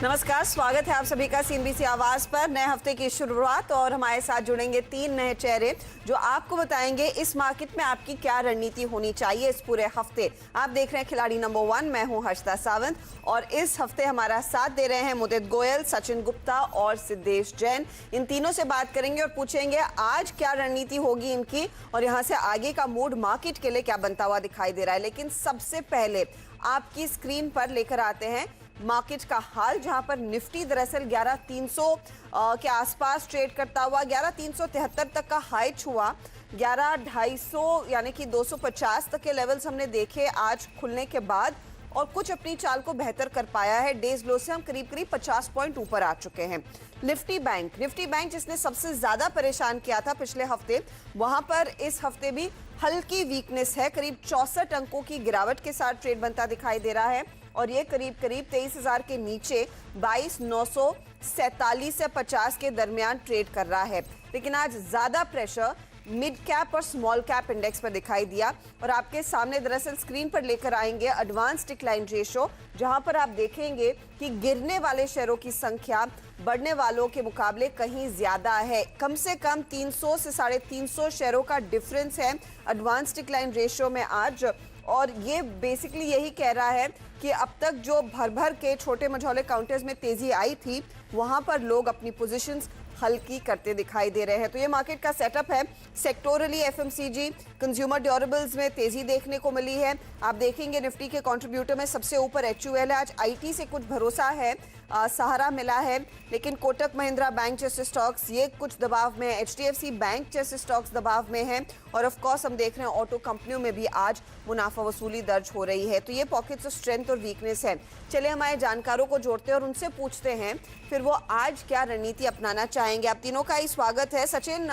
नमस्कार, स्वागत है आप सभी का सीएनबीसी आवाज पर। नए हफ्ते की शुरुआत और हमारे साथ जुड़ेंगे 3 नए चेहरे जो आपको बताएंगे इस मार्केट में आपकी क्या रणनीति होनी चाहिए इस पूरे हफ्ते। आप देख रहे हैं खिलाड़ी नंबर 1, मैं हूं हर्षिता सावंत और इस हफ्ते हमारा साथ दे रहे हैं मुदित गोयल, सचिन गुप्ता और सिद्धेश जैन। इन तीनों से बात करेंगे और पूछेंगे आज क्या रणनीति होगी इनकी और यहाँ से आगे का मूड मार्केट के लिए क्या बनता हुआ दिखाई दे रहा है। लेकिन सबसे पहले आपकी स्क्रीन पर लेकर आते हैं मार्केट का हाल, जहां पर निफ्टी दरअसल 11,300 के आसपास ट्रेड करता हुआ 11,373 तक का हाई छुआ। 11,250 यानी कि 250 तक के लेवल्स हमने देखे आज खुलने के बाद और कुछ अपनी चाल को बेहतर कर पाया है। डेज लो से हम करीब 50 पॉइंट ऊपर आ चुके हैं। निफ्टी बैंक जिसने सबसे ज्यादा परेशान किया था पिछले हफ्ते, वहां पर इस हफ्ते भी हल्की वीकनेस है। करीब 64 अंकों की गिरावट के साथ ट्रेड बनता दिखाई दे रहा है और ये करीब 23,000 के नीचे 22,947 से 50 के दरमियान ट्रेड कर रहा है। लेकिन आज ज्यादा प्रेशर मिड कैप और स्मॉल कैप इंडेक्स पर दिखाई दिया और आपके सामने दरअसल स्क्रीन पर लेकर आएंगे एडवांस डिक्लाइन रेशो, जहां पर आप देखेंगे कि गिरने वाले शेयरों की संख्या बढ़ने वालों के मुकाबले कहीं ज्यादा है। कम से कम 300 से 350 शेयरों का डिफरेंस है एडवांस डिक्लाइन रेशो में आज। और ये बेसिकली यही कह रहा है कि अब तक जो भर के छोटे मझौले काउंटर्स में तेजी आई थी, वहां पर लोग अपनी पोजीशंस हल्की करते दिखाई दे रहे हैं। तो ये मार्केट का सेटअप है। सेक्टोरली एफएमसीजी, कंज्यूमर ड्यूरेबल्स में तेजी देखने को मिली है। आप देखेंगे निफ्टी के कंट्रीब्यूटर में सबसे ऊपर एचयूएल है। आज आईटी से कुछ भरोसा है, सहारा मिला है, लेकिन कोटक महिंद्रा बैंक जैसे स्टॉक्स ये कुछ दबाव में है। एचडीएफसी बैंक जैसे स्टॉक्स दबाव में हैं और ऑफ कोर्स हम देख रहे हैं ऑटो कंपनियों में भी आज मुनाफा वसूली दर्ज हो रही है। तो ये पॉकेट्स ऑफ स्ट्रेंथ और वीकनेस है। चलिए हमारे जानकारों को जोड़ते हैं और उनसे पूछते हैं फिर वो आज क्या रणनीति अपनाना चाहेंगे। आप तीनों का ही स्वागत है। सचिन,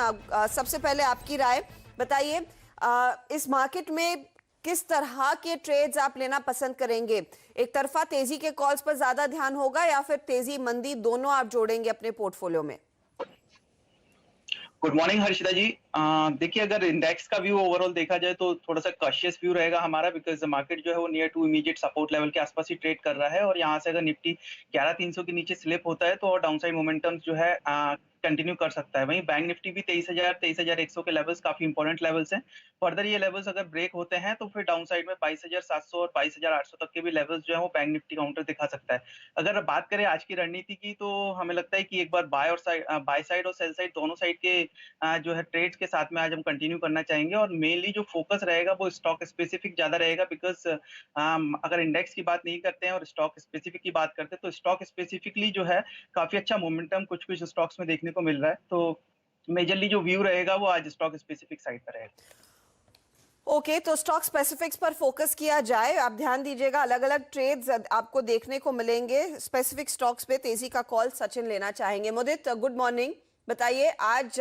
सबसे पहले आपकी राय बताइए, इस मार्केट में किस तरह के ट्रेड्स आप लेना पसंद करेंगे? एक तरफा तेजी के कॉल्स पर ज्यादा ध्यान होगा या फिर तेजी मंदी दोनों आप जोड़ेंगे अपने पोर्टफोलियो में? गुड मॉर्निंग हर्षिता जी। देखिए, अगर इंडेक्स का व्यू ओवरऑल देखा जाए तो थोड़ा सा कॉशियस व्यू रहेगा हमारा, बिकॉज मार्केट जो है वो near to immediate support level के आसपास ही ट्रेड कर रहा है और यहाँ से अगर निफ्टी 11,300 के नीचे स्लिप होता है तो और डाउनसाइड मोमेंटम जो है कंटिन्यू कर सकता है। वहीं बैंक निफ्टी भी 23,100 के लेवल्स काफी इंपॉर्टेंट लेवल्स हैं। फर्दर ये लेवल्स अगर ब्रेक होते हैं तो फिर डाउन साइड में 22,700 और 22,800 तक के भी लेवल्स जो है वो बैंक निफ्टी काउंटर दिखा सकता है। अगर बात करें आज की रणनीति की तो हमें लगता है कि एक बार बाय साइड और सेल साइड दोनों साइड के जो है ट्रेड्स के साथ में आज हम कंटिन्यू करना चाहेंगे और मेनली जो फोकस रहेगा वो स्टॉक स्पेसिफिक ज्यादा रहेगा। बिकॉज अगर इंडेक्स की बात नहीं करते हैं और स्टॉक स्पेसिफिक की बात करते हैं तो स्टॉक स्पेसिफिकली जो है काफी अच्छा मोमेंटम कुछ कुछ स्टॉक्स में देखने को मिल रहा है। तो मेजरली जो व्यू रहेगा वो आज स्टॉक स्पेसिफिक साइड पर रहेगा। ओके, तो स्टॉक स्पेसिफिक्स पर फोकस किया जाए। आप ध्यान दीजिएगा, अलग अलग ट्रेड्स आपको देखने को मिलेंगे। स्पेसिफिक स्टॉक्स पे तेजी का कॉल सचिन लेना चाहेंगे। मुदित, गुड मॉर्निंग, बताइए आज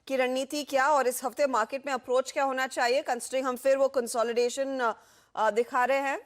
की रणनीति क्या और इस हफ्ते मार्केट में अप्रोच क्या होना चाहिए, कंसिडरिंग हम फिर वो कंसोलिडेशन दिखा रहे हैं?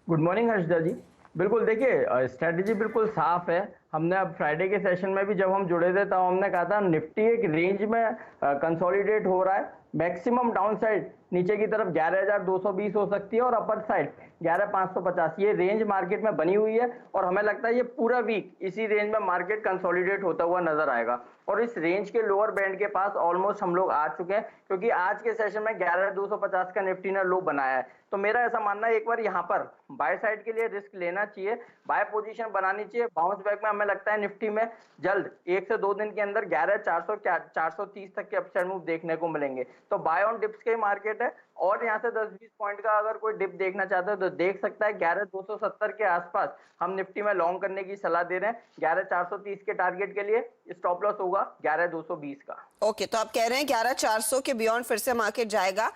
गुड मॉर्निंग हर्षदा जी। बिल्कुल, देखिए स्ट्रेटजी बिल्कुल साफ है। हमने अब फ्राइडे के सेशन में भी जब हम जुड़े थे तब हमने कहा था निफ्टी एक रेंज में कंसोलिडेट हो रहा है। मैक्सिमम डाउन साइड नीचे की तरफ 11,220 हो सकती है और अपर साइड 11,550। ये रेंज मार्केट में बनी हुई है और हमें लगता है ये पूरा वीक इसी रेंज में मार्केट कंसोलिडेट होता हुआ नजर आएगा और इस रेंज के लोअर बैंड के पास ऑलमोस्ट हम लोग आ चुके हैं, क्योंकि आज के सेशन में 11,250 का निफ्टी ने लो बनाया है। तो मेरा ऐसा मानना है एक बार यहाँ पर बाय साइड के लिए रिस्क लेना चाहिए, बाय पोजीशन बनानी चाहिए। बाउंस बैक में हमें लगता है निफ्टी में जल्द 1 से 2 दिन के अंदर 11,400 430 तक के अपसाइड मूव देखने को मिलेंगे। तो बाय ऑन डिप्स के मार्केट है और यहाँ से 10-20 पॉइंट का अगर कोई डिप देखना चाहता है तो देख सकता है। 11,270 के आसपास हम निफ्टी में लॉन्ग करने की सलाह दे रहे हैं। 11,430 के टारगेट के लिए स्टॉप लॉस होगा 11,220 का। ओके, तो आप कह रहे हैं 11,400 के बियॉन्ड फिर से मार्केट जाएगा।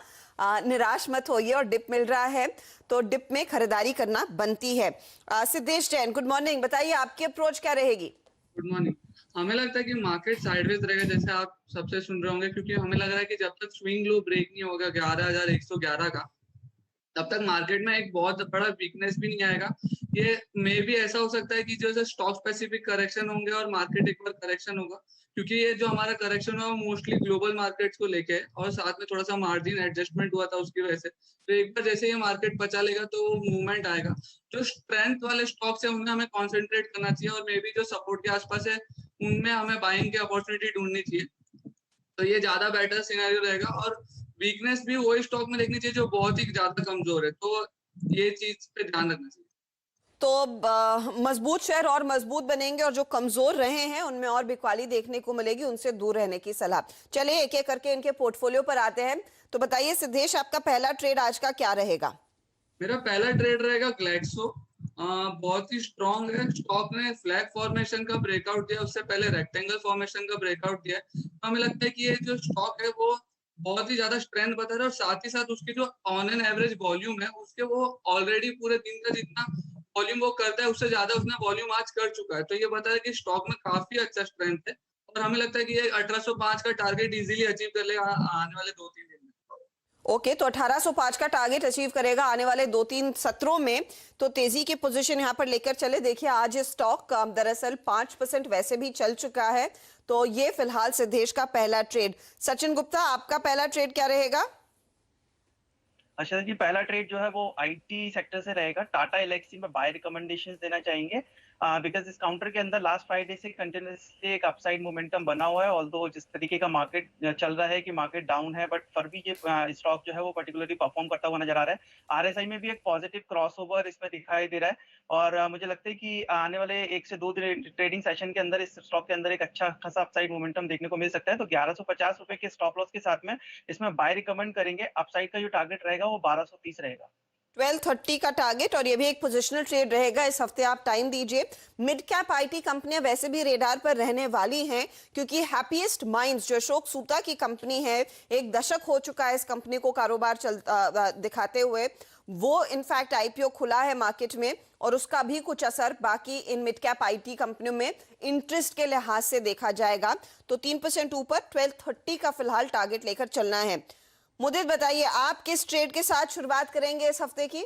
निराश मत होइए और डिप मिल रहा है तो डिप में खरीदारी करना बनती है। सिद्धेश जैन, गुड मॉर्निंग, बताइए आपकी अप्रोच क्या रहेगी? Good morning. हमें लगता है कि मार्केट साइडवेज रहेगा, जैसे आप सबसे सुन रहे होंगे, क्योंकि हमें लग रहा है कि जब तक स्विंग लो ब्रेक नहीं होगा 11,111 का, तब तक मार्केट में एक बहुत बड़ा वीकनेस भी नहीं आएगा। ये मे भी ऐसा हो सकता है कि जो स्टॉक स्पेसिफिक करेक्शन होंगे और मार्केट एक बार करेक्शन होगा, क्योंकि ये जो हमारा करेक्शन हुआ वो मोस्टली ग्लोबल मार्केट्स को लेके है और साथ में थोड़ा सा मार्जिन एडजस्टमेंट हुआ था उसकी वजह से। तो एक बार जैसे ये मार्केट बचा लेगा तो मूवमेंट आएगा। जो स्ट्रेंथ वाले स्टॉक्स है उनमें हमें कॉन्सेंट्रेट करना चाहिए और मे बी जो सपोर्ट के आसपास है उनमें हमें बाइंग की अपॉर्चुनिटी ढूंढनी चाहिए। तो ये ज्यादा बेटर सिनेरियो रहेगा। और वीकनेस भी वही स्टॉक में देखनी चाहिए जो बहुत ही ज्यादा कमजोर है, तो ये चीज पे ध्यान रखना चाहिए। तो मजबूत शेयर और मजबूत बनेंगे और जो कमजोर रहे हैं उनमें और बिकवाली देखने को मिलेगी, उनसे दूर रहने की सलाह। चलिए एक एक करके इनके पोर्टफोलियो पर आते हैं। तो बताइए सिद्धेश, आपका पहला ट्रेड आज का क्या रहेगा? मेरा पहला ट्रेड रहेगा ग्लैक्सो। बहुत ही स्ट्रॉन्ग है स्टॉक ने, फ्लैग फॉर्मेशन का ब्रेकआउट दिया, उससे पहले रेक्टेंगल फॉर्मेशन का ब्रेकआउट दिया। तो हमें लगता है कि ये जो स्टॉक है वो बहुत ही ज्यादा स्ट्रेंथ बता रहा है और साथ ही साथ उसकी जो ऑन एन एवरेज वॉल्यूम है उसके वो ऑलरेडी पूरे दिन का जितना वॉल्यूम वो करता है उससे ज्यादा उसने वॉल्यूम आज कर चुका है। तो ये बता रहा है कि स्टॉक में काफी अच्छा स्ट्रेंथ है और हमें लगता है कि ये 1805 का टारगेट इजीली अचीव कर लेगा आने वाले 2-3 दिन में। ओके, तो 1805 का टारगेट अचीव करेगा आने वाले 2-3 सत्रों में। तो तेजी की पोजीशन यहां पर लेकर चले। देखिए आज ये स्टॉक दरअसल 5% वैसे भी चल चुका है। तो ये फिलहाल सिद्धेश का पहला ट्रेड। सचिन गुप्ता, आपका पहला ट्रेड क्या रहेगा? अच्छा जी, पहला ट्रेड जो है वो आईटी सेक्टर से रहेगा। टाटा एल्क्सी में बाय रिकमेंडेशंस देना चाहेंगे बिकॉज इस काउंटर के अंदर लास्ट 5 डे से कंटिन्यूसली एक अपसाइड मोमेंटम बना हुआ है। ऑल्दो जिस तरीके का मार्केट चल रहा है कि मार्केट डाउन है, बट फिर भी ये स्टॉक जो है वो पर्टिकुलरली परफॉर्म करता हुआ नजर आ रहा है। आरएसआई में भी एक पॉजिटिव क्रॉसओवर इसमें दिखाई दे रहा है और मुझे लगता है कि आने वाले 1 से 2 दिन ट्रेडिंग सेशन के अंदर इस स्टॉक के अंदर एक अच्छा खासा अपसाइड मोमेंटम देखने को मिल सकता है। तो 1150 रुपए के स्टॉप लॉस के साथ में इसमें बाय रिकमेंड करेंगे। अपसाइड का जो टारगेट रहेगा वो 1230 रहेगा। 1230 का टारगेट और ये भी एक पोजिशनल ट्रेड रहेगा। इस हफ्ते आप टाइम दीजिए। मिड कैप आईटी कंपनियां वैसे भी रेडार पर रहने वाली हैं क्योंकि हैप्पीएस्ट माइंड्स जो अशोक सूता की कंपनी है, 1 दशक हो चुका है इस कंपनी को कारोबार दिखाते हुए। वो इनफैक्ट आईपीओ खुला है मार्केट में और उसका भी कुछ असर बाकी इन मिड कैप आईटी कंपनियों में इंटरेस्ट के लिहाज से देखा जाएगा। तो 3% ऊपर 1230 का फिलहाल टारगेट लेकर चलना है। मुदित बताइए, आप किस ट्रेड के साथ शुरुआत करेंगे इस हफ्ते की?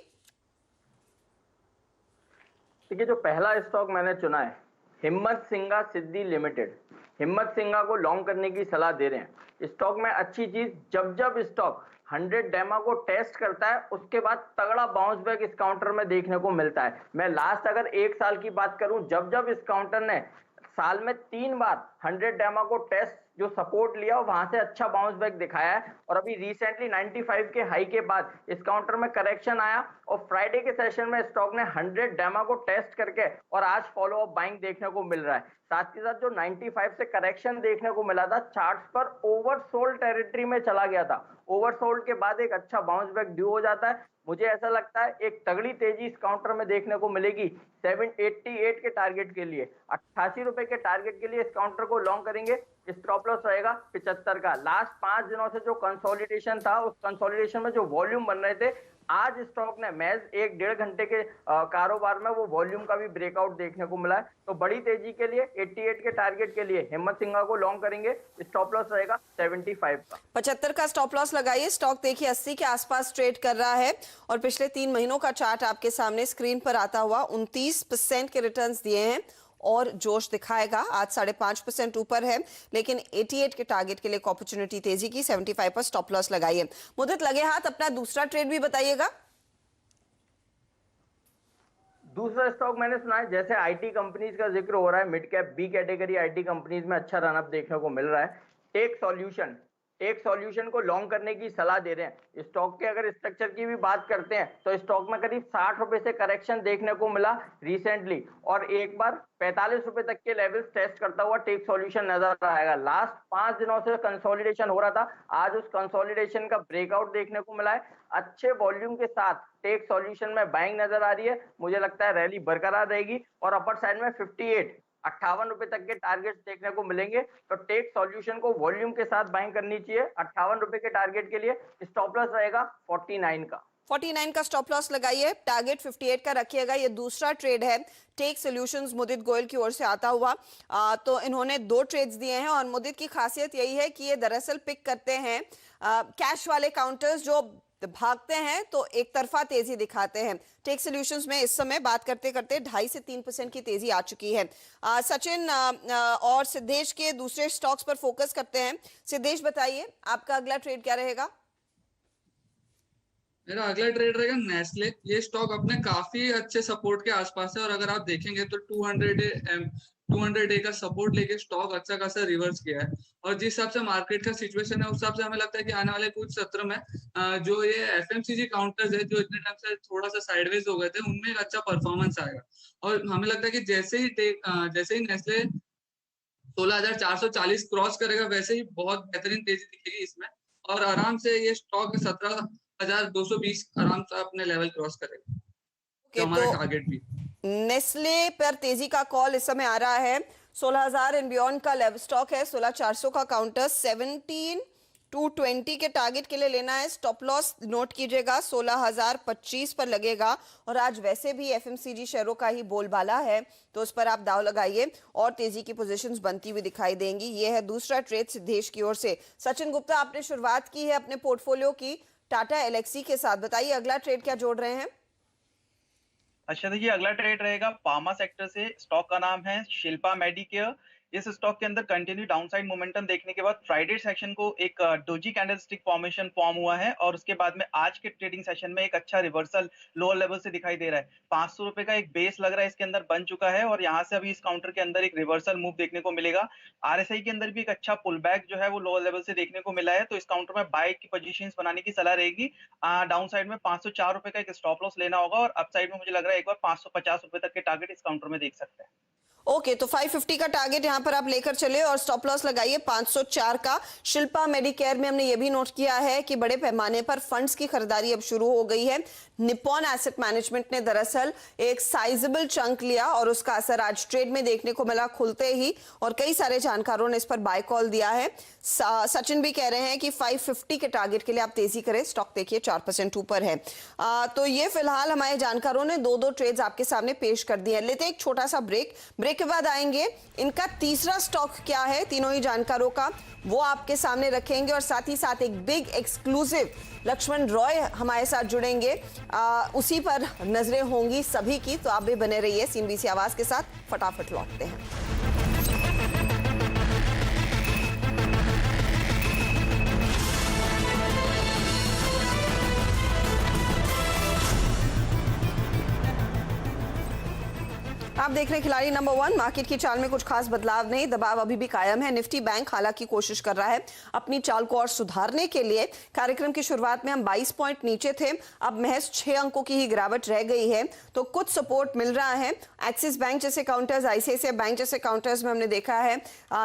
देखिए, जो पहला स्टॉक मैंने चुना है हिम्मत सिंगा सिद्धि लिमिटेड। हिम्मत सिंगा को लॉन्ग करने की सलाह दे रहे हैं। स्टॉक में अच्छी चीज, जब जब स्टॉक 100 डेमा को टेस्ट करता है उसके बाद तगड़ा बाउंस बैक इस काउंटर में देखने को मिलता है। मैं लास्ट अगर 1 साल की बात करूं, जब जब इस काउंटर ने साल में 3 बार 100 डेमा को टेस्ट जो सपोर्ट लिया वहां से अच्छा बाउंस बैक दिखाया है। और अभी रिसेंटली 95 के हाई के बाद इस काउंटर में करेक्शन आया और फ्राइडे के सेशन में स्टॉक ने 100 डेमा को टेस्ट करके और आज फॉलो अप बाइंग देखने को मिल रहा है। साथ ही साथ जो 95 से करेक्शन देखने को मिला था चार्ट्स पर ओवरसोल्ड टेरिटरी में चला गया था। ओवरसोल्ड के बाद एक अच्छा बाउंस बैक ड्यू हो जाता है। मुझे ऐसा लगता है एक तगड़ी तेजी इस काउंटर में देखने को मिलेगी 788 के टारगेट के लिए। 88 रुपए के टारगेट के लिए इस काउंटर को लॉन्ग करेंगे। स्टॉप लॉस रहेगा 75 का। लास्ट 5 दिनों से जो कंसोलिडेशन था उस कंसोलिडेशन में जो वॉल्यूम बन रहे थे, आज स्टॉक ने महज 1-1.5 घंटे के कारोबार में वो वॉल्यूम का भी ब्रेकआउट देखने को मिला है। तो बड़ी तेजी के लिए 88 के टारगेट के लिए हिम्मत सिंगा को लॉन्ग करेंगे। स्टॉप लॉस रहेगा 75 का। 75 का स्टॉप लॉस लगाइए। स्टॉक देखिए 80 के आसपास ट्रेड कर रहा है और पिछले 3 महीनों का चार्ट आपके सामने स्क्रीन पर आता हुआ 29% के रिटर्न्स दिए हैं और जोश दिखाएगा। आज 5.5% ऊपर है, लेकिन 88 के टारगेट के लिए एक अपॉर्चुनिटी तेजी की। 75 पर स्टॉप लॉस लगाइए। मुद्दत लगे हाथ, अपना दूसरा ट्रेड भी बताइएगा। दूसरा स्टॉक मैंने सुना है, जैसे आईटी कंपनीज का जिक्र हो रहा है, mid cap B category IT companies में अच्छा रनअप देखने को मिल रहा है। टेक सॉल्यूशन को लॉन्ग करने की सलाह दे रहे हैं। स्टॉक के अगर स्ट्रक्चर की भी बात करते हैं तो स्टॉक में करीब 60 रुपए से करेक्शन देखने को मिला रिसेंटली और एक बार 45 रुपए तक के लेवल्स टेस्ट करता हुआ टेक सॉल्यूशन नजर आएगा। लास्ट 5 दिनों से कंसोलिडेशन हो रहा था, आज उस कंसोलिडेशन का ब्रेकआउट देखने को मिला है। अच्छे वॉल्यूम के साथ टेक सॉल्यूशन में बाइंग नजर आ रही है। मुझे लगता है रैली बरकरार रहेगी और अपर साइड में 58 रुपए तक के टारगेट्स देखने को मिलेंगे। तो टेक सॉल्यूशन को वॉल्यूम के साथ बाइंग करनी चाहिए 58 रुपए के टारगेट के लिए। स्टॉप लॉस रहेगा 49 का। 49 का स्टॉप लॉस लगाइए, टारगेट 58 का रखिएगा। ये दूसरा ट्रेड है टेक सॉल्यूशंस मुदित गोयल की ओर से आता हुआ। तो इन्होंने 2 ट्रेड्स दिए हैं और मुदित की खासियत यही है कि ये दरअसल पिक करते हैं कैश वाले काउंटर्स जो तो भागते हैं तो एक तरफा तेजी दिखाते हैं। टेक सॉल्यूशंस में इस समय बात करते करते 2.5 से 3% की तेजी आ चुकी है। सचिन और सिद्धेश के दूसरे स्टॉक्स पर फोकस करते हैं। सिद्धेश बताइए आपका अगला ट्रेड क्या रहेगा? मेरा अगला ट्रेड रहेगा नेस्ले। ये स्टॉक अपने काफी अच्छे सपोर्ट के आसपास है और अगर आप देखेंगे तो 200 डे का सपोर्ट लेके स्टॉक अच्छा खासा रिवर्स किया है। और जिस हिसाब से मार्केट का सिचुएशन है उस हिसाब से हमें लगता है कि आने वाले कुछ सत्र में जो ये एफएमसीजी काउंटर्स है जो इतने टाइम से थोड़ा सा साइडवेज हो गए थे उनमें एक अच्छा परफॉर्मेंस आएगा। और हमें लगता है कि जैसे ही नेस्ले 16,440 क्रॉस करेगा वैसे ही बहुत बेहतरीन तेजी दिखेगी इसमें और आराम से ये स्टॉक 17,220 आराम से अपने लेवल क्रॉस करेगा, जो हमारा टारगेट भी। नेस्ले पर तेजी का कॉल इस समय आ रहा है। 16,000 एंड बियॉन्ड का लेवल स्टॉक है, 16,400 का काउंटर, 17,220 के टारगेट के लिए लेना है। स्टॉप लॉस नोट कीजिएगा 16,025 पर लगेगा और आज वैसे भी एफएमसीजी शेयरों का ही बोलबाला है तो उस पर आप दाव लगाइए और तेजी की पोजीशंस बनती हुई दिखाई देंगी। ये है दूसरा ट्रेड सिद्धेश की ओर से। सचिन गुप्ता, आपने शुरुआत की है अपने पोर्टफोलियो की टाटा एलेक्सी के साथ, बताइए अगला ट्रेड क्या जोड़ रहे हैं? अच्छा देखिए, अगला ट्रेड रहेगा फार्मा सेक्टर से। स्टॉक का नाम है शिल्पा मेडिकेयर। इस स्टॉक के अंदर कंटिन्यू डाउनसाइड मोमेंटम देखने के बाद फ्राइडे सेशन को एक डोजी कैंडलस्टिक फॉर्मेशन फॉर्म हुआ है और उसके बाद में आज के ट्रेडिंग सेशन में एक अच्छा रिवर्सल लोअर लेवल से दिखाई दे रहा है। 500 रुपए का एक बेस लग रहा है इसके अंदर बन चुका है और यहाँ से अभी इस काउंटर के अंदर एक रिवर्सल मूव देखने को मिलेगा। आरएसआई के अंदर भी एक अच्छा पुल बैक जो है वो लोअर लेवल से देखने को मिला है, तो इस काउंटर में बाय की पोजीशन बनाने की सलाह रहेगी। डाउन साइड में 504 रुपए का एक स्टॉप लॉस लेना होगा और अप साइड में मुझे लग रहा है एक बार 550 रुपए तक के टारगेट इस काउंटर में देख सकते हैं। ओके, तो 550 का टारगेट यहां पर आप लेकर चले और स्टॉप लॉस लगाइए 504 का। शिल्पा मेडिकेयर में हमने ये भी नोट किया है कि बड़े पैमाने पर फंड्स की खरीदारी अब शुरू हो गई है। निप्पॉन एसेट मैनेजमेंट ने दरअसल एक साइजेबल चंक लिया और उसका असर आज ट्रेड में देखने को मिला खुलते ही और कई सारे जानकारों ने इस पर बाय कॉल दिया है। सचिन भी कह रहे हैं कि 550 के टारगेट के लिए आप तेजी करें। स्टॉक देखिए 4% ऊपर है। तो ये फिलहाल हमारे जानकारों ने दो ट्रेड्स आपके सामने पेश कर दिए हैं। लेते एक छोटा सा ब्रेक के बाद आएंगे इनका तीसरा स्टॉक क्या है, तीनों ही जानकारों का वो आपके सामने रखेंगे और साथ ही साथ एक बिग एक्सक्लूसिव लक्ष्मण रॉय हमारे साथ जुड़ेंगे, उसी पर नजरें होंगी सभी की। तो आप भी बने रहिए सीएनबीसी आवाज के साथ। फटाफट लौटते हैं। आप देख रहे हैं खिलाड़ी नंबर 1। मार्केट की चाल में कुछ खास बदलाव नहीं, दबाव अभी भी कायम है। निफ्टी बैंक हालांकि कोशिश कर रहा है अपनी चाल को और सुधारने के लिए। कार्यक्रम की शुरुआत में हम 22 पॉइंट नीचे थे, अब महज 6 अंकों की ही गिरावट रह गई है, तो कुछ सपोर्ट मिल रहा है। एक्सिस बैंक जैसे काउंटर्स, आईसीआईसीआई बैंक जैसे काउंटर्स में हमने देखा है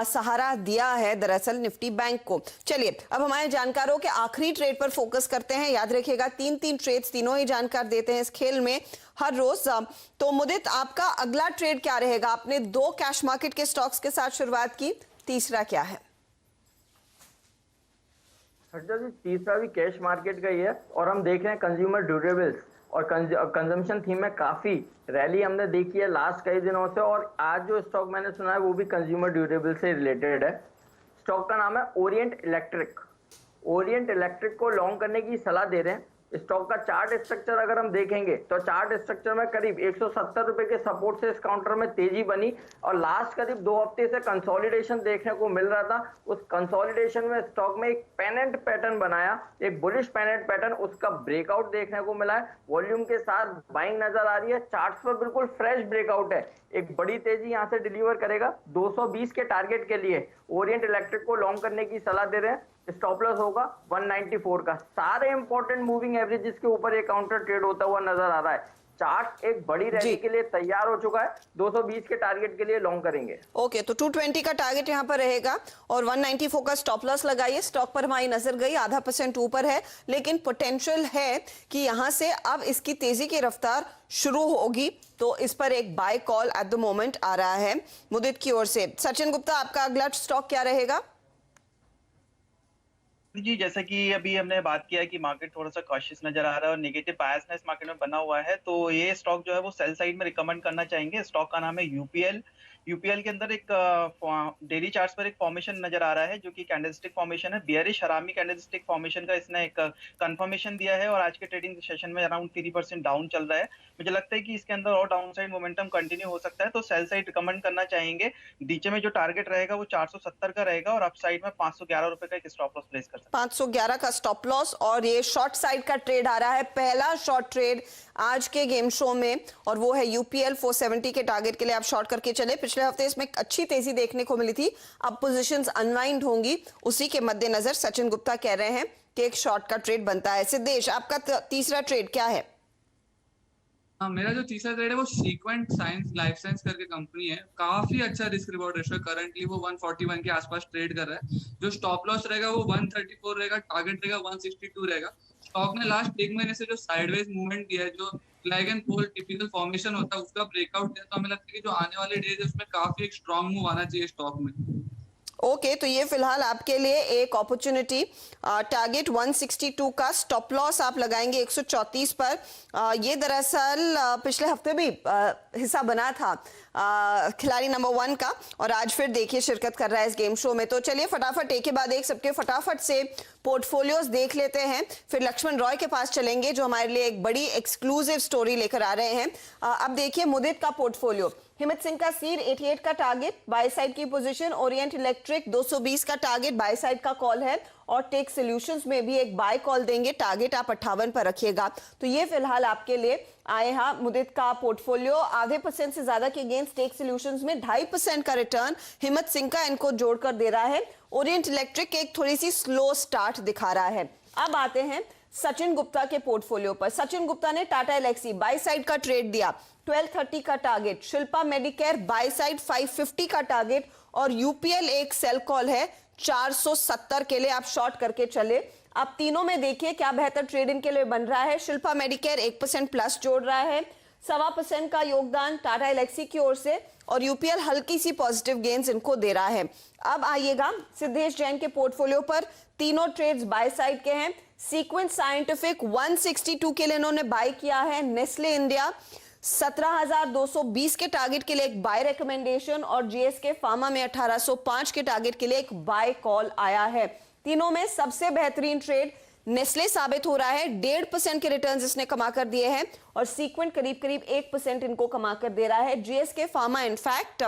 सहारा दिया है दरअसल निफ्टी बैंक को। चलिए अब हमारे जानकारों के आखिरी ट्रेड पर फोकस करते हैं। याद रखिएगा 3 ट्रेड्स तीनों ही जानकार देते हैं इस खेल में हर रोज। तो मुदित, आपका अगला ट्रेड क्या रहेगा? आपने 2 कैश मार्केट के स्टॉक्स के साथ शुरुआत की, तीसरा क्या है? सज्जा जी, तीसरा भी कैश मार्केट का ही है और हम देख रहे हैं कंज्यूमर ड्यूरेबल्स और कंजम्पशन थीम में काफी रैली हमने देखी है लास्ट कई दिनों से और आज जो स्टॉक मैंने सुना है वो भी कंज्यूमर ड्यूरेबल से रिलेटेड है। स्टॉक का नाम है ओरिएंट इलेक्ट्रिक। ओरिएंट इलेक्ट्रिक को लॉन्ग करने की सलाह दे रहे हैं। स्टॉक का चार्ट स्ट्रक्चर अगर हम देखेंगे तो चार्ट स्ट्रक्चर में करीब 170 रुपए के सपोर्ट से इस काउंटर में तेजी बनी और लास्ट करीब 2 हफ्ते से कंसोलिडेशन देखने को मिल रहा था। उस कंसोलिडेशन में स्टॉक में एक पेनेंट पैटर्न बनाया, एक बुलिश पेनेंट पैटर्न, उसका ब्रेकआउट देखने को मिला है। वॉल्यूम के साथ बाइंग नजर आ रही है। चार्ट्स पर बिल्कुल फ्रेश ब्रेकआउट है, एक बड़ी तेजी यहां से डिलीवर करेगा। 220 के टारगेट के लिए ओरिएंट इलेक्ट्रिक को लॉन्ग करने की सलाह दे रहे हैं। स्टॉप लॉस होगा 194 का। सारे इंपॉर्टेंट मूविंग एवरेजेस के ऊपर ये काउंटर ट्रेड होता हुआ नजर आ रहा है। चार्ट एक बड़ी रैली के लिए तैयार हो चुका है। 220 के टारगेट के लिए लॉन्ग करेंगे। ओके, तो 220 का टारगेट यहां पर रहेगा और 194 का स्टॉप लॉस लगाइए। स्टॉक पर हमारी नजर गई 0.5% ऊपर है, लेकिन पोटेंशियल है कि यहां से अब इसकी तेजी की रफ्तार शुरू होगी, तो इस पर एक buy call at the moment आ रहा है मुदित की ओर से। सचिन गुप्ता, आपका अगला स्टॉक क्या रहेगा? जी, जैसा कि अभी हमने बात किया कि मार्केट थोड़ा सा कॉशियस नजर आ रहा है और नेगेटिव बायसनेस मार्केट में बना हुआ है, तो ये स्टॉक जो है वो सेल साइड में रिकमेंड करना चाहेंगे। स्टॉक का नाम है यूपीएल। यूपीएल के अंदर एक डेली चार्ट्स पर एक फॉर्मेशन नजर आ रहा है जो कि कैंडलस्टिक फॉर्मेशन है, बियरिश हरामी कैंडलस्टिक फॉर्मेशन का इसने एक कंफर्मेशन दिया है और आज के ट्रेडिंग सेशन में अराउंड 3% डाउन चल रहा है। मुझे लगता है कि इसके अंदर और डाउन साइड मोमेंटम कंटिन्यू हो सकता है, तो सेल साइड रिकमेंड करना चाहेंगे। नीचे में जो टारगेट रहेगा वो 470 का रहेगा और अप साइड में 511 रुपए का एक स्टॉप लॉस प्लेस कर सकते हैं। 511 का स्टॉप लॉस और ये शॉर्ट साइड का ट्रेड आ रहा है, पहला शॉर्ट ट्रेड आज के गेम शो में, और वो है यूपीएल 470 के टारगेट के लिए आप शॉर्ट करके चले। पिछले हफ्ते इसमें अच्छी तेजी देखने को मिली थी, अब पोजीशंस अनवाइंड होंगी, उसी के मद्देनजर सचिन गुप्ता कह रहे हैं कि एक शॉर्ट का ट्रेड बनता है। सिद्धेश, आपका तीसरा ट्रेड क्या है? हाँ, मेरा जो तीसरा ट्रेड है वो सीक्वेंट साइंस लाइफ साइंस करके कंपनी है, काफी अच्छा रिस्क रिवॉर्ड रेशियो है। करंटली वो 141 के आसपास ट्रेड कर रहा है। जो स्टॉप लॉस रहेगा वो 134 रहेगा, टारगेट रहेगा 162 रहेगा। स्टॉक ने लास्ट एक महीने से जो साइडवेज मूवमेंट दिया है, जो flag and pole typical formation होता है, उसका ब्रेकआउट दिया, तो हमें लगता है कि जो आने वाले डेज है उसमें काफी एक स्ट्रॉन्ग मूव आना चाहिए स्टॉक में। ओके, तो ये फिलहाल आपके लिए एक अपॉर्चुनिटी। टारगेट 162 का, स्टॉप लॉस आप लगाएंगे 134 पर। ये दरअसल पिछले हफ्ते भी हिस्सा बना था खिलाड़ी नंबर 1 का, और आज फिर देखिए शिरकत कर रहा है इस गेम शो में। तो चलिए फटाफट एक के बाद एक सबके फटाफट से पोर्टफोलियोज देख लेते हैं, फिर लक्ष्मण रॉय के पास चलेंगे जो हमारे लिए एक बड़ी एक्सक्लूसिव स्टोरी लेकर आ रहे हैं। अब देखिए मुदित का पोर्टफोलियो, हिम्मत सिंह का सीड 88 का टारगेट, बाय साइड की पोजीशन, ओरिएंट इलेक्ट्रिक 220 का टारगेट, बाय साइड का कॉल है, और टेक सॉल्यूशंस में भी एक बाय कॉल देंगे, टारगेट आप 58 पर रखिएगा। तो ये फिलहाल आपके लिए आए हाँ मुदित का पोर्टफोलियो। आधे % से ज्यादा के अगेंस्ट टेक सॉल्यूशंस में 2.5% का रिटर्न हिम्मत सिंह का इनको जोड़कर दे रहा है। ओरिएंट इलेक्ट्रिक एक थोड़ी सी स्लो स्टार्ट दिखा रहा है। अब आते हैं सचिन गुप्ता के पोर्टफोलियो पर। सचिन गुप्ता ने टाटा एलेक्सी बाय साइड का ट्रेड दिया, 1230 का target, Shilpa Medicare by side 550 का टारगेट, और यूपीएल एक सेल कॉल है 470 के लिए आप शॉर्ट करके चले। अब तीनों में देखिए क्या बेहतर ट्रेडिंग के लिए बन रहा है। शिल्पा मेडिकेयर 1% प्लस जोड़ रहा है, 1.25% का योगदान टाटा एलेक्सी की ओर से, और यूपीएल हल्की सी पॉजिटिव गेन्स इनको दे रहा है। अब आइएगा सिद्धेश जैन के पोर्टफोलियो पर, तीनों ट्रेड्स बाय साइड के हैं। सीक्वेंस साइंटिफिक 162 के लिए इन्होंने बाय किया है, नेस्ले इंडिया 17,220 के टारगेट के लिए एक बाय रिकमेंडेशन, और जीएसके फार्मा में 1805 के टारगेट के लिए एक बाय कॉल आया है। तीनों में सबसे बेहतरीन ट्रेड नेस्ले साबित हो रहा है, 1.5% के रिटर्न्स इसने कमा कर दिए हैं, और सीक्वेंट करीब करीब 1% इनको कमा कर दे रहा है। जीएसके फार्मा इनफैक्ट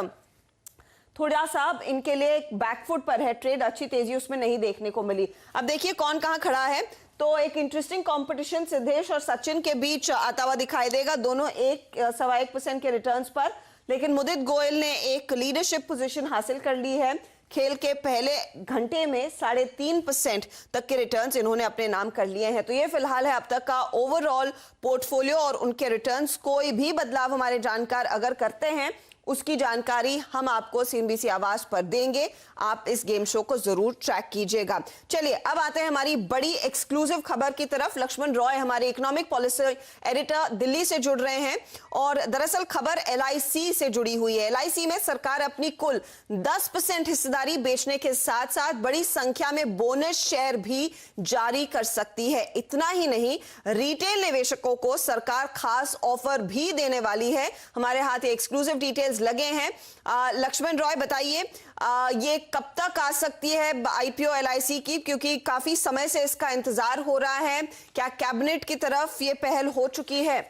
थोड़ा सा इनके लिए बैकफुट पर है, ट्रेड अच्छी तेजी उसमें नहीं देखने को मिली। अब देखिए कौन कहां खड़ा है, तो एक इंटरेस्टिंग कंपटीशन सिद्धेश और सचिन के बीच आता हुआ दिखाई देगा, दोनों 1.25% के रिटर्न्स पर, लेकिन मुदित गोयल ने एक लीडरशिप पोजीशन हासिल कर ली है। खेल के पहले घंटे में 3.5% तक के रिटर्न्स इन्होंने अपने नाम कर लिए हैं। तो ये फिलहाल है अब तक का ओवरऑल पोर्टफोलियो और उनके रिटर्न्स। कोई भी बदलाव हमारे जानकार अगर करते हैं उसकी जानकारी हम आपको सीएनबीसी आवाज पर देंगे, आप इस गेम शो को जरूर ट्रैक कीजिएगा। चलिए अब आते हैं हमारी बड़ी एक्सक्लूसिव खबर की तरफ। लक्ष्मण रॉय हमारे इकोनॉमिक पॉलिसी एडिटर दिल्ली से जुड़ रहे हैं, और दरअसल खबर एलआईसी से जुड़ी हुई है। एलआईसी में सरकार अपनी कुल 10% हिस्सेदारी बेचने के साथ साथ बड़ी संख्या में बोनस शेयर भी जारी कर सकती है। इतना ही नहीं, रिटेल निवेशकों को सरकार खास ऑफर भी देने वाली है। हमारे हाथ एक्सक्लूसिव डिटेल्स लगे हैं। लक्ष्मण रॉय बताइए, ये कब तक आ सकती है आईपीओ एलआईसी की, क्योंकि काफी समय से इसका इंतजार हो रहा है, क्या कैबिनेट की तरफ ये पहल हो चुकी है?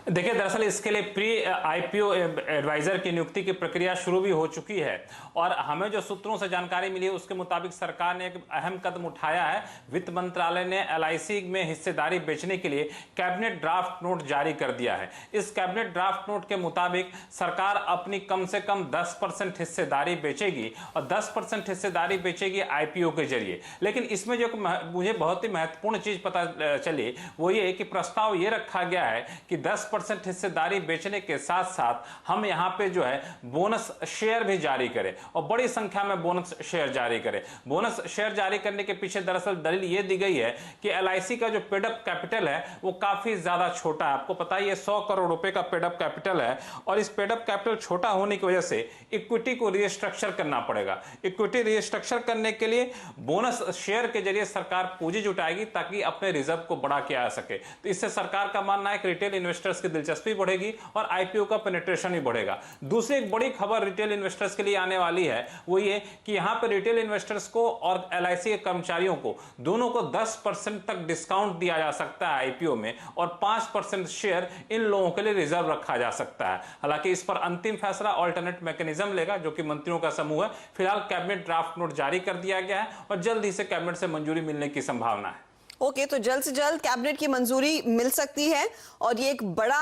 देखिए, दरअसल इसके लिए प्री आईपीओ एडवाइजर की नियुक्ति की प्रक्रिया शुरू भी हो चुकी है, और हमें जो सूत्रों से जानकारी मिली है उसके मुताबिक सरकार ने एक अहम कदम उठाया है। वित्त मंत्रालय ने एलआईसी में हिस्सेदारी बेचने के लिए कैबिनेट ड्राफ्ट नोट जारी कर दिया है। इस कैबिनेट ड्राफ्ट नोट के मुताबिक सरकार अपनी कम से कम 10% हिस्सेदारी बेचेगी, और 10% हिस्सेदारी बेचेगी आईपीओ के जरिए। लेकिन इसमें जो मुझे बहुत ही महत्वपूर्ण चीज पता चली वो ये कि प्रस्ताव ये रखा गया है कि 10% हिस्सेदारी बेचने के साथ साथ हम यहाँ पे जो है बोनस शेयर भी जारी करें, और बड़ी संख्या में बोनस शेयर जारी करें। बोनस शेयर जारी करने के पीछे दरअसल दलील ये दी गई है कि एलआईसी का जो पेडअप कैपिटल है वो काफी ज्यादा छोटा है। आपको पता है ये 100 करोड़ रुपए का पेडअप कैपिटल है, और इस पेडअप कैपिटल छोटा होने की वजह से इक्विटी को रीस्ट्रक्चर करना पड़ेगा। इक्विटी रीस्ट्रक्चर करने के लिए बोनस शेयर के जरिए सरकार पूंजी जुटाएगी ताकि अपने रिजर्व को बढ़ा के आ सके। तो इससे सरकार का मानना है कि रिटेल इन्वेस्टर्स की दिलचस्पी बढ़ेगी और आईपीओ का पेनिट्रेशन भी बढ़ेगा। दूसरी एक बड़ी खबर रिटेल इन्वेस्टर्स के लिए आने वाली है, वो ये कि यहां पर रिटेल इन्वेस्टर्स को और एलआईसी के कर्मचारियों को दोनों को 10% तक डिस्काउंट दिया जा सकता है आईपीओ में, और 5% शेयर इन लोगों के लिए रिजर्व रखा जा सकता है। हालांकि इस पर अंतिम फैसला ऑल्टरनेट मैकेनिज्म लेगा, जो कि मंत्रियों का समूह है। फिलहाल कैबिनेट ड्राफ्ट नोट जारी कर दिया गया है और जल्द ही से कैबिनेट से मंजूरी मिलने की संभावना है। ओके, तो जल्द से जल्द कैबिनेट की मंजूरी मिल सकती है और ये एक बड़ा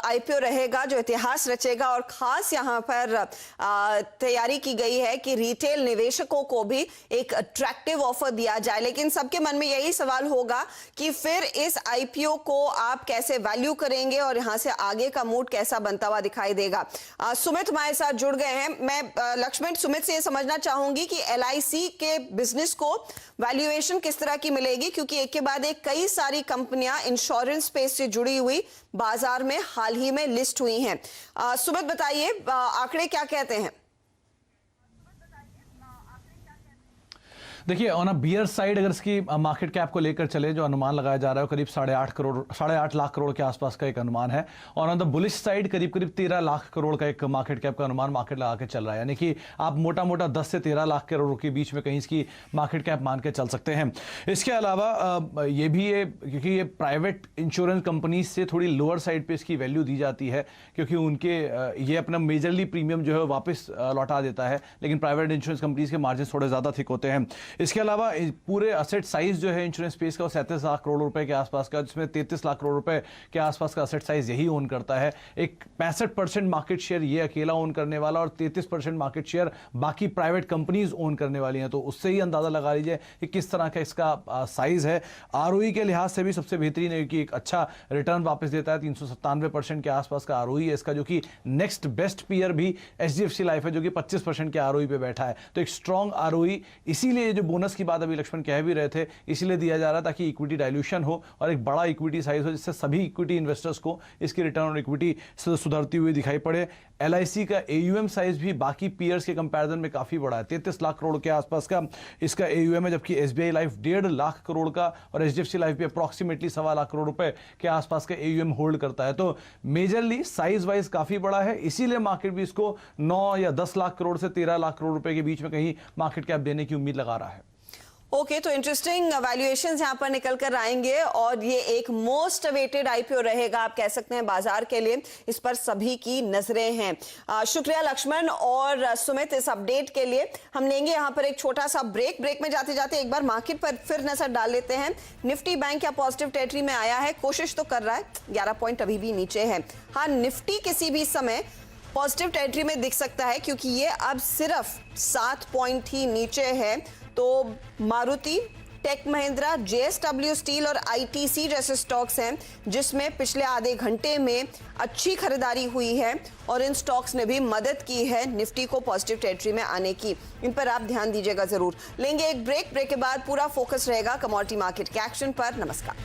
आईपीओ रहेगा जो इतिहास रचेगा। और खास यहाँ पर तैयारी की गई है कि रिटेल निवेशकों को भी एक अट्रैक्टिव ऑफर दिया जाए। लेकिन सबके मन में यही सवाल होगा कि फिर इस आईपीओ को आप कैसे वैल्यू करेंगे और यहाँ से आगे का मूड कैसा बनता हुआ दिखाई देगा। सुमित हमारे साथ जुड़ गए हैं। मैं लक्ष्मण, सुमित से ये समझना चाहूंगी कि एलआईसी के बिजनेस को वैल्यूएशन किस तरह की मिलेगी, क्योंकि एक के बाद एक कई सारी कंपनियां इंश्योरेंस स्पेस से जुड़ी हुई बाजार में हाल ही में लिस्ट हुई हैं। सुमित बताइए, आंकड़े क्या कहते हैं? देखिए, ऑन अ बियर साइड अगर इसकी मार्केट कैप को लेकर चले, जो अनुमान लगाया जा रहा है वो करीब 8.5 लाख करोड़ के आसपास का एक अनुमान है। और ऑन द बुलिश साइड करीब 13 लाख करोड़ का एक मार्केट कैप का अनुमान मार्केट लगा के चल रहा है। यानी कि आप मोटा मोटा 10 से 13 लाख करोड़ के बीच में कहीं इसकी मार्केट कैप मान के चल सकते हैं। इसके अलावा ये भी है, क्योंकि ये प्राइवेट इंश्योरेंस कंपनीज से थोड़ी लोअर साइड पर इसकी वैल्यू दी जाती है, क्योंकि उनके ये अपना मेजरली प्रीमियम जो है वापस लौटा देता है, लेकिन प्राइवेट इंश्योरेंस कंपनीज के मार्जिन थोड़े ज़्यादा थिक होते हैं। इसके अलावा पूरे असेट साइज जो है इंश्योरेंस स्पेस का 37 लाख करोड़ रुपए के आसपास का, जिसमें 33 लाख करोड़ रुपए के आसपास का असेट साइज यही ओन करता है। एक 65% मार्केट शेयर ये अकेला ओन करने वाला और 33% मार्केट शेयर बाकी प्राइवेट कंपनीज ओन करने वाली हैं। तो उससे ही अंदाजा लगा लीजिए कि किस तरह का इसका साइज है। आरओई के लिहाज से भी सबसे बेहतरीन है कि एक अच्छा रिटर्न वापस देता है। 397% के आसपास का आरओई है इसका, जो कि नेक्स्ट बेस्ट पीयर भी एचडीएफसी लाइफ है, जो कि 25% के आरओई पे बैठा है। तो एक स्ट्रॉन्ग आरओई, इसीलिए जो बोनस की बात अभी लक्ष्मण कह भी रहे थे, इसलिए दिया जा रहा है ताकि इक्विटी डाइल्यूशन हो और एक बड़ा इक्विटी साइज हो, जिससे सभी इक्विटी इन्वेस्टर्स को इसकी रिटर्न और इक्विटी सुधरती हुई दिखाई पड़े। एलआईसी का एयूएम साइज भी बाकी पीयर्स के कंपैरिजन में काफी बड़ा है, 33 लाख करोड़ के आसपास का इसका एयूएम है, जबकि एसबीआई लाइफ 1.5 लाख करोड़ का और एचडीएफसी लाइफ भी अप्रॉक्सीमेटली 1.25 लाख करोड़ रुपए के आसपास का एयूएम होल्ड करता है। तो मेजरली साइज वाइज काफी बड़ा है, इसीलिए मार्केट भी इसको 9 या 10 लाख करोड़ से 13 लाख करोड़ रुपए के बीच में कहीं मार्केट कैप देने की उम्मीद लगा रहा है। ओके, तो इंटरेस्टिंग वैल्यूएशंस यहाँ पर निकल कर आएंगे और ये एक मोस्ट अवेटेड आईपीओ रहेगा, आप कह सकते हैं बाजार के लिए। इस पर सभी की नजरें हैं। शुक्रिया लक्ष्मण और सुमित इस अपडेट के लिए। हम लेंगे यहाँ पर एक छोटा सा ब्रेक में जाते जाते एक बार मार्केट पर फिर नजर डाल लेते हैं। निफ्टी बैंक या पॉजिटिव टेरिटरी में आया है, कोशिश तो कर रहा है, 11 पॉइंट अभी भी नीचे है। हाँ, निफ्टी किसी भी समय पॉजिटिव टेरिटरी में दिख सकता है, क्योंकि ये अब सिर्फ 7 पॉइंट ही नीचे है। तो Maruti, Tech Mahindra, JSW steel और आईटीसी जैसे स्टॉक्स हैं जिसमें पिछले आधे घंटे में अच्छी खरीदारी हुई है और इन स्टॉक्स ने भी मदद की है निफ्टी को पॉजिटिव टेरिटरी में आने की। इन पर आप ध्यान दीजिएगा जरूर। लेंगे एक ब्रेक के बाद पूरा फोकस रहेगा कमोडिटी मार्केट के एक्शन पर। नमस्कार।